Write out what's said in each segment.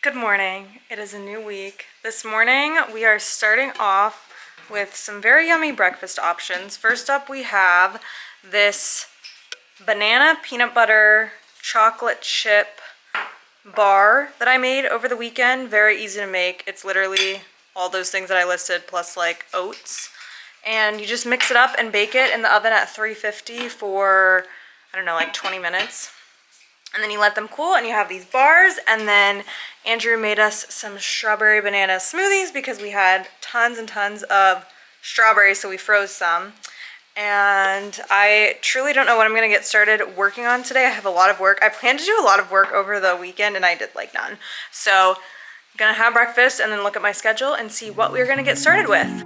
Good morning. It is a new week. This morning we are starting off with some very yummy breakfast options. First up we have this banana peanut butter chocolate chip bar that I made over the weekend. Very easy to make. It's literally all those things that I listed plus like oats. And you just mix it up and bake it in the oven at 350 for, I don't know, like 20 minutes. And then you let them cool and you have these bars. And then Andrew made us some strawberry banana smoothies because we had tons and tons of strawberries, so we froze some. And I truly don't know what I'm gonna get started working on today. I have a lot of work. I planned to do a lot of work over the weekend and I did like none. So I'm gonna have breakfast and then look at my schedule and see what we're gonna get started with.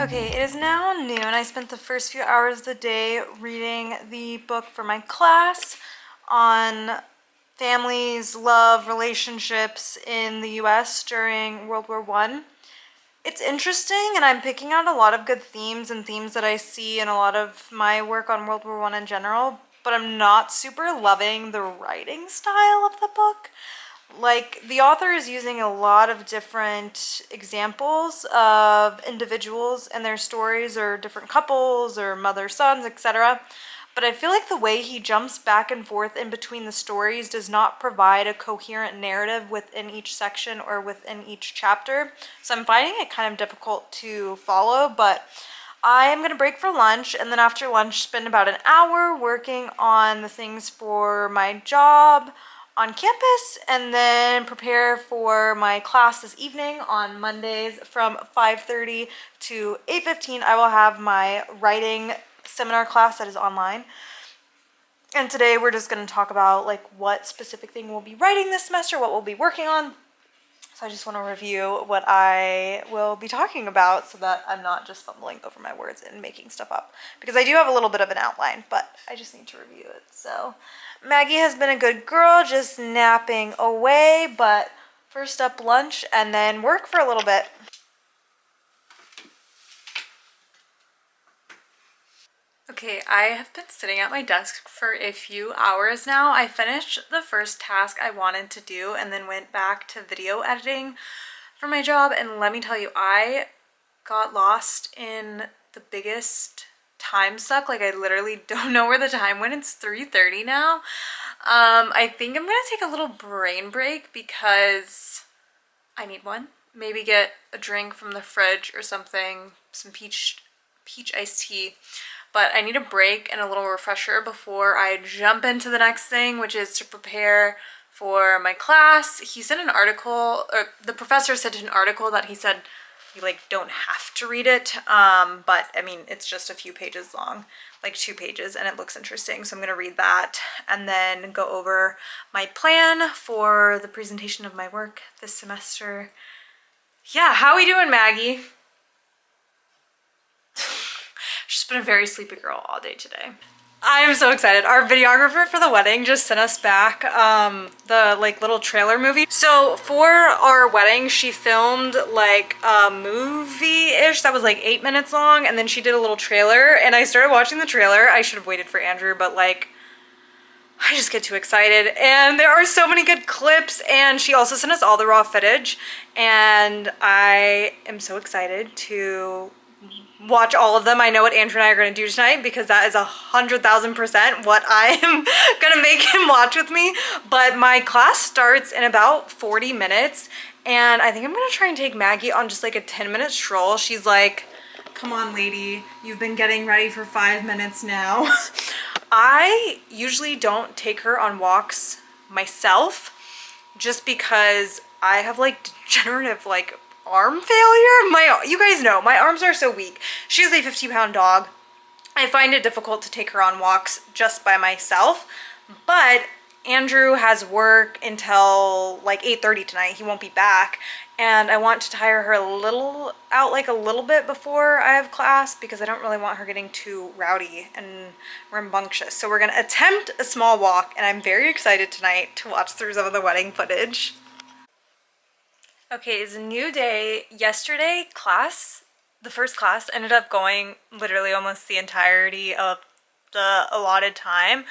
Okay, it is now noon. I spent the first few hours of the day reading the book for my class on families, love, relationships in the US during World War I. It's interesting, and I'm picking out a lot of good themes and themes that I see in a lot of my work on World War I in general, but I'm not super loving the writing style of the book. Like, the author is using a lot of different examples of individuals and their stories, or different couples or mother sons, etc. But I feel like the way he jumps back and forth in between the stories does not provide a coherent narrative within each section or within each chapter. So I'm finding it kind of difficult to follow, but I am going to break for lunch, and then after lunch spend about an hour working on the things for my job on campus, and then prepare for my class this evening on Mondays from 5:30 to 8:15. I will have my writing seminar class that is online. And today we're just going to talk about like what specific thing we'll be writing this semester, what we'll be working on. So I just want to review what I will be talking about so that I'm not just fumbling over my words and making stuff up. Because I do have a little bit of an outline, but I just need to review it. So Maggie has been a good girl, just napping away, but first up lunch and then work for a little bit. Okay, I have been sitting at my desk for a few hours now. I finished the first task I wanted to do and then went back to video editing for my job, and let me tell you, I got lost in the biggest time suck. Like, I literally don't know where the time went. It's 3:30 now. I think I'm gonna take a little brain break because I need one. Maybe get a drink from the fridge or something, some peach iced tea. But I need a break and a little refresher before I jump into the next thing, which is to prepare for my class. He sent an article, or the professor sent an article that he said you like don't have to read it, but I mean, it's just a few pages long, like 2 pages, and it looks interesting. So I'm gonna read that and then go over my plan for the presentation of my work this semester. Yeah, how we doing, Maggie? She's been a very sleepy girl all day today. I'm so excited. Our videographer for the wedding just sent us back the like little trailer movie. So for our wedding, she filmed like a movie-ish that was like 8 minutes long, and then she did a little trailer, and I started watching the trailer. I should have waited for Andrew, but like I just get too excited, and there are so many good clips, and she also sent us all the raw footage, and I am so excited to watch all of them. I know what Andrew and I are going to do tonight because that is 100,000% what I am going to make him watch with me. But my class starts in about 40 minutes, and I think I'm going to try and take Maggie on just like a 10-minute stroll. She's like, come on lady, you've been getting ready for 5 minutes now. I usually don't take her on walks myself just because I have like degenerative like arm failure. You guys know my arms are so weak. She is a 50-pound dog, I find it difficult to take her on walks just by myself, but Andrew has work until like 8:30 tonight. He won't be back. And I want to tire her a little bit before I have class because I don't really want her getting too rowdy and rambunctious. So we're gonna attempt a small walk, and I'm very excited tonight to watch through some of the wedding footage. Okay, it's a new day. Yesterday, the first class, ended up going literally almost the entirety of the allotted time.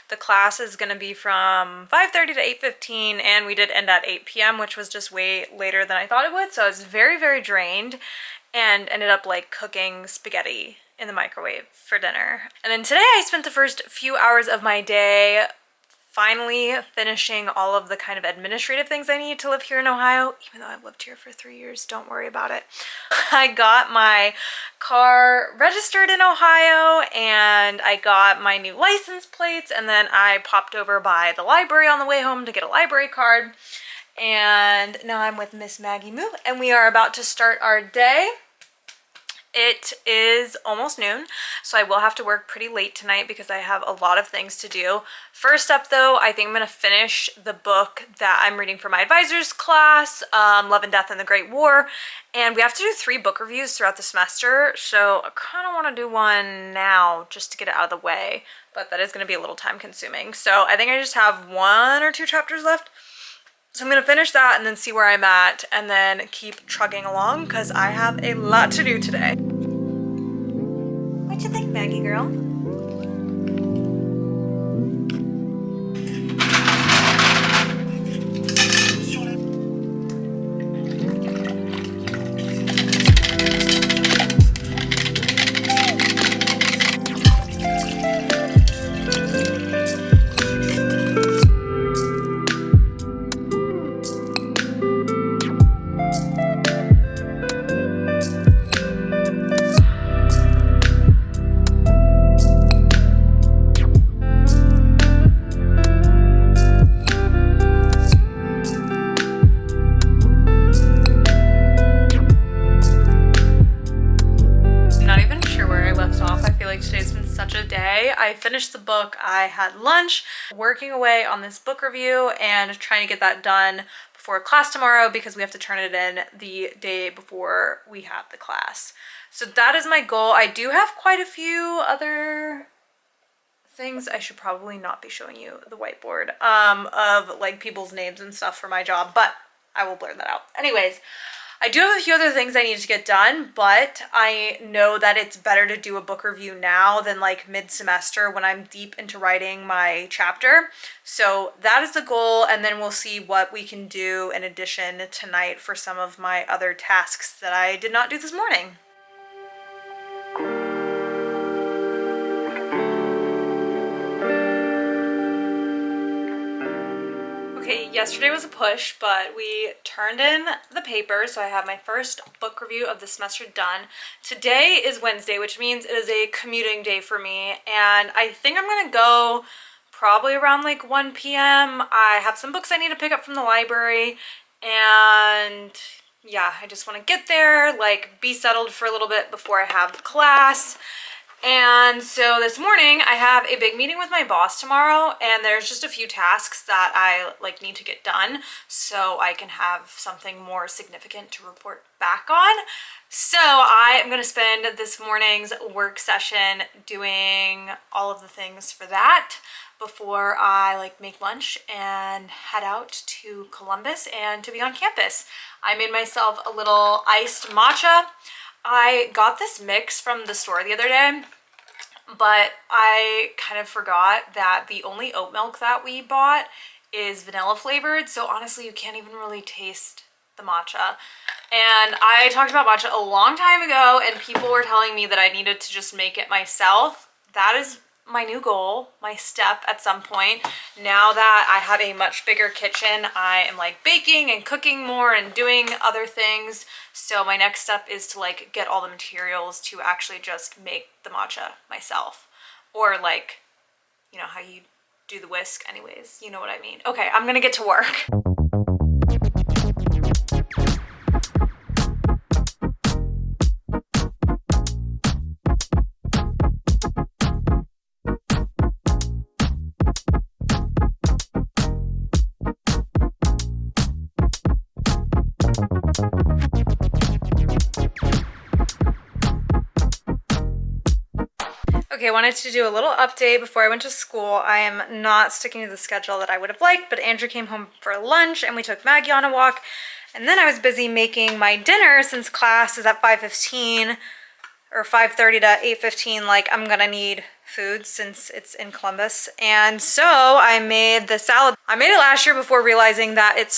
The class is going to be from 5:30 to 8:15, and we did end at 8 p.m., which was just way later than I thought it would. So I was very, very drained and ended up like cooking spaghetti in the microwave for dinner. And then today I spent the first few hours of my day finally finishing all of the kind of administrative things I need to live here in Ohio, even though I've lived here for 3 years. Don't worry about it. I got my car registered in Ohio, and I got my new license plates, and then I popped over by the library on the way home to get a library card. And now I'm with Miss Maggie Moo, and we are about to start our day. It is almost noon, so I will have to work pretty late tonight because I have a lot of things to do. First up though, I think I'm going to finish the book that I'm reading for my advisor's class, Love and Death in the Great War, and we have to do 3 book reviews throughout the semester, so I kind of want to do one now just to get it out of the way, but that is going to be a little time consuming. So I think I just have 1 or 2 chapters left. So I'm going to finish that and then see where I'm at and then keep trugging along because I have a lot to do today. What you think, Maggie girl? I finished the book, I had lunch, working away on this book review and trying to get that done before class tomorrow because we have to turn it in the day before we have the class. So that is my goal. I do have quite a few other things. I should probably not be showing you the whiteboard of like people's names and stuff for my job, but I will blur that out. Anyways, I do have a few other things I need to get done, but I know that it's better to do a book review now than like mid-semester when I'm deep into writing my chapter. So that is the goal, and then we'll see what we can do in addition tonight for some of my other tasks that I did not do this morning. Okay, yesterday was a push, but we turned in the paper, so I have my first book review of the semester done. Today is Wednesday, which means it is a commuting day for me, and I think I'm gonna go probably around like 1 p.m. I have some books I need to pick up from the library, and yeah, I just want to get there, like be settled for a little bit before I have class. And so this morning I have a big meeting with my boss tomorrow, and there's just a few tasks that I like need to get done so I can have something more significant to report back on. So I am going to spend this morning's work session doing all of the things for that before I like make lunch and head out to Columbus and to be on campus. I made myself a little iced matcha. I got this mix from the store the other day, but I kind of forgot that the only oat milk that we bought is vanilla flavored, so honestly you can't even really taste the matcha. And I talked about matcha a long time ago, and people were telling me that I needed to just make it myself. That is my new goal, my step at some point. Now that I have a much bigger kitchen, I am like baking and cooking more and doing other things. So my next step is to like get all the materials to actually just make the matcha myself. Or like, you know how you do the whisk anyways, you know what I mean. Okay, I'm gonna get to work. Okay, I wanted to do a little update before I went to school. I am not sticking to the schedule that I would have liked, but Andrew came home for lunch and we took Maggie on a walk. And then I was busy making my dinner since class is at 5:15 or 5:30 to 8:15. Like, I'm gonna need food since it's in Columbus. And so I made the salad. I made it last year before realizing that it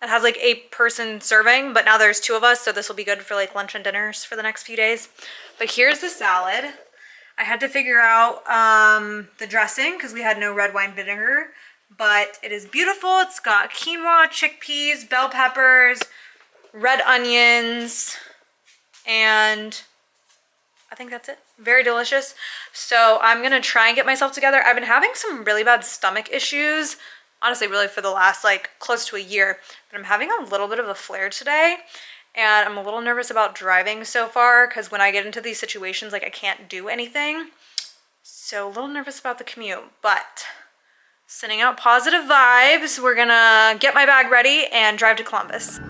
has like 8-person serving, but now there's 2 of us, so this will be good for like lunch and dinners for the next few days. But here's the salad. I had to figure out the dressing because we had no red wine vinegar, but it is beautiful. It's got quinoa, chickpeas, bell peppers, red onions, and I think that's it. Very delicious. So I'm gonna try and get myself together. I've been having some really bad stomach issues, honestly, really for the last like close to a year, but I'm having a little bit of a flare today. And I'm a little nervous about driving so far because when I get into these situations, like I can't do anything. So a little nervous about the commute, but sending out positive vibes. We're gonna get my bag ready and drive to Columbus.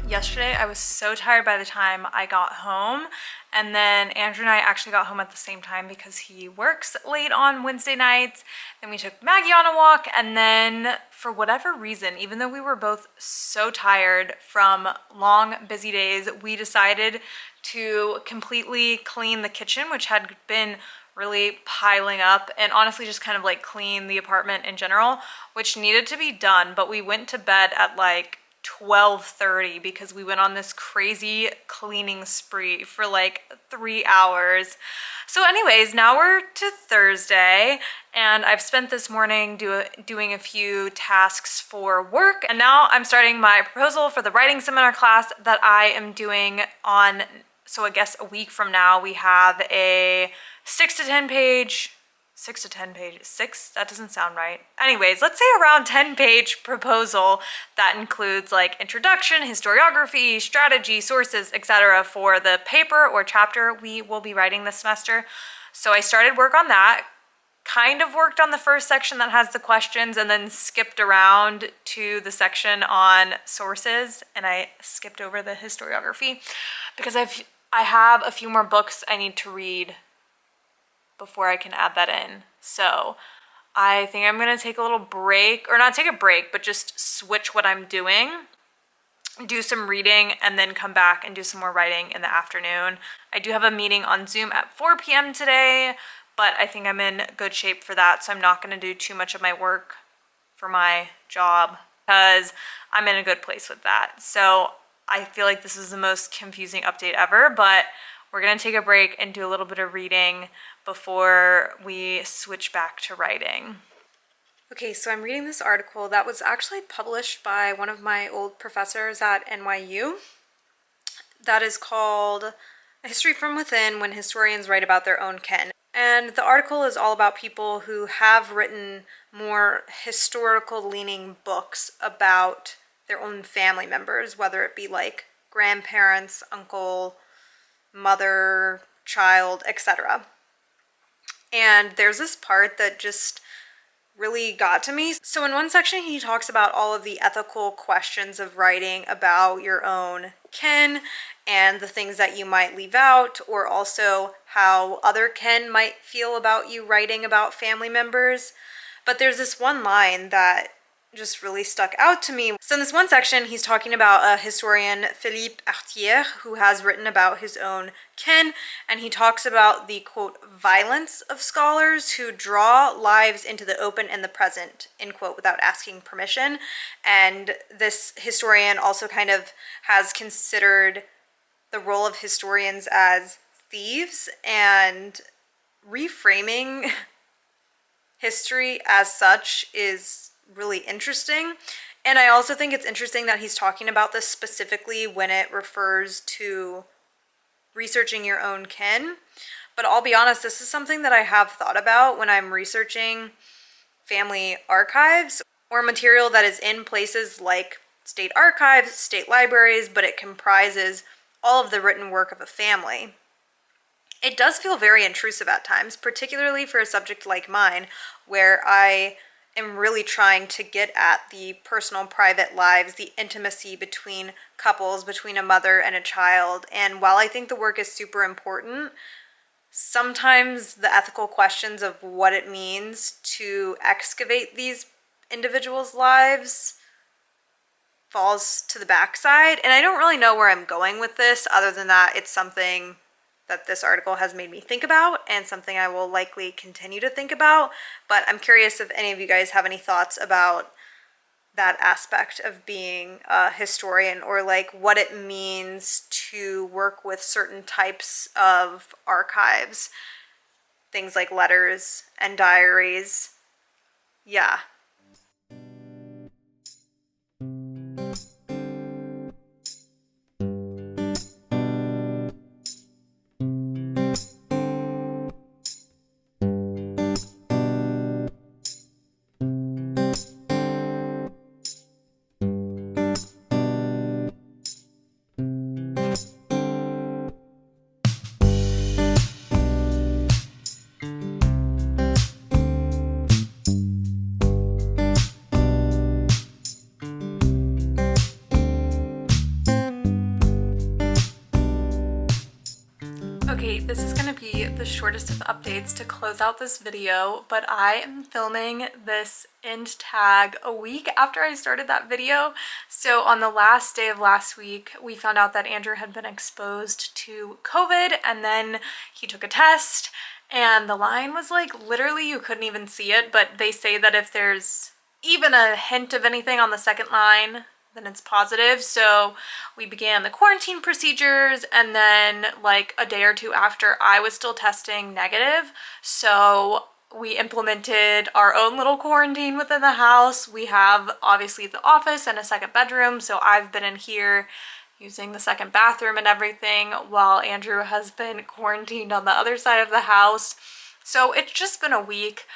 Yesterday I was so tired by the time I got home, and then Andrew and I actually got home at the same time because he works late on Wednesday nights. Then we took Maggie on a walk, and then for whatever reason, even though we were both so tired from long busy days, we decided to completely clean the kitchen, which had been really piling up, and honestly just kind of like clean the apartment in general, which needed to be done. But we went to bed at like 12:30 because we went on this crazy cleaning spree for like 3 hours. So anyways, now we're to Thursday, and I've spent this morning doing a few tasks for work, and now I'm starting my proposal for the writing seminar class that I am doing on, so I guess a week from now. We have a 6 to 10 pages, that doesn't sound right. Anyways, let's say around 10-page proposal that includes like introduction, historiography, strategy, sources, etc. for the paper or chapter we will be writing this semester. So I started work on that, kind of worked on the first section that has the questions, and then skipped around to the section on sources, and I skipped over the historiography because I have a few more books I need to read before I can add that in. So I think I'm gonna take a little break, or not take a break, but just switch what I'm doing, do some reading, and then come back and do some more writing in the afternoon. I do have a meeting on Zoom at 4 p.m. today, but I think I'm in good shape for that, so I'm not gonna do too much of my work for my job because I'm in a good place with that. So I feel like this is the most confusing update ever, but we're gonna take a break and do a little bit of reading before we switch back to writing. Okay, so I'm reading this article that was actually published by one of my old professors at NYU that is called A History from Within When Historians Write About Their Own Kin. And the article is all about people who have written more historical leaning books about their own family members, whether it be like grandparents, uncle, mother, child, etc. And there's this part that just really got to me. So in one section, he talks about all of the ethical questions of writing about your own kin and the things that you might leave out, or also how other kin might feel about you writing about family members. But there's this one line that just really stuck out to me. So in this one section, he's talking about a historian, Philippe Artière, who has written about his own kin, and he talks about the, quote, violence of scholars who draw lives into the open and the present, end quote, without asking permission. And this historian also kind of has considered the role of historians as thieves, and reframing history as such is really interesting. And I also think it's interesting that he's talking about this specifically when it refers to researching your own kin. But I'll be honest, this is something that I have thought about when I'm researching family archives or material that is in places like state archives, state libraries, but it comprises all of the written work of a family. It does feel very intrusive at times, particularly for a subject like mine, where I am really trying to get at the personal, private lives, the intimacy between couples, between a mother and a child. And while I think the work is super important, sometimes the ethical questions of what it means to excavate these individuals' lives falls to the backside. And I don't really know where I'm going with this, other than that it's something that this article has made me think about and something I will likely continue to think about. But I'm curious if any of you guys have any thoughts about that aspect of being a historian, or like what it means to work with certain types of archives, things like letters and diaries. Yeah. Okay, this is going to be the shortest of updates to close out this video, but I am filming this end tag a week after I started that video. So on the last day of last week, we found out that Andrew had been exposed to COVID, and then he took a test, and the line was like, literally you couldn't even see it, but they say that if there's even a hint of anything on the second line, then it's positive. So we began the quarantine procedures, and then like a day or two after, I was still testing negative. So we implemented our own little quarantine within the house. We have obviously the office and a second bedroom, so I've been in here using the second bathroom and everything, while Andrew has been quarantined on the other side of the house. So it's just been a week.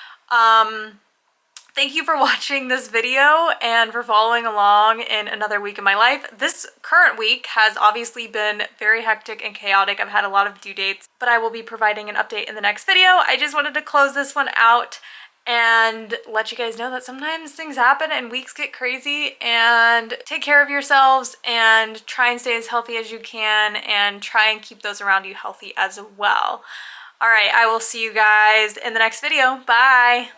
Thank you for watching this video and for following along in another week of my life. This current week has obviously been very hectic and chaotic. I've had a lot of due dates, but I will be providing an update in the next video. I just wanted to close this one out and let you guys know that sometimes things happen and weeks get crazy, and take care of yourselves and try and stay as healthy as you can, and try and keep those around you healthy as well. All right, I will see you guys in the next video. Bye.